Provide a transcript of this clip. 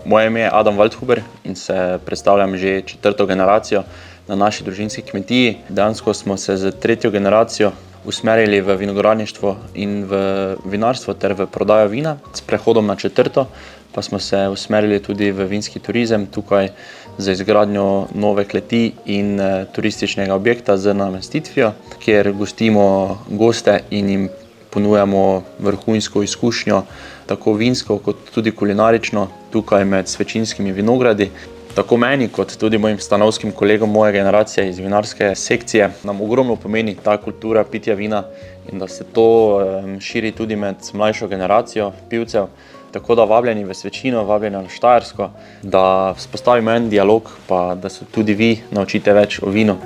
Moje ime je Adam Waldhuber in se predstavljam že 4. generacijo na naši družinski kmetiji. Dejansko smo se z 3. generacijo usmerili v vinogradništvo in v vinarstvo ter v prodajo vina. S prehodom na 4. pa smo se usmerili tudi v vinski turizem, tukaj za izgradnjo nove kleti in turističnega objekta z namestitvijo, kjer gostimo goste in jim ponujamo vrhunsko izkušnjo, tako vinsko kot tudi kulinarično, tukaj med Svečinskimi vinogradi. Tako meni kot tudi mojim stanovskim kolegom moje generacije iz vinarske sekcije nam ogromno pomeni ta kultura pitja vina in da se to širi tudi med mlajšo generacijo pivcev. Tako da vabljeni v Svečino, vabljeni na Štajersko, da vzpostavimo en dialog, pa da se tudi vi naučite več o vinu.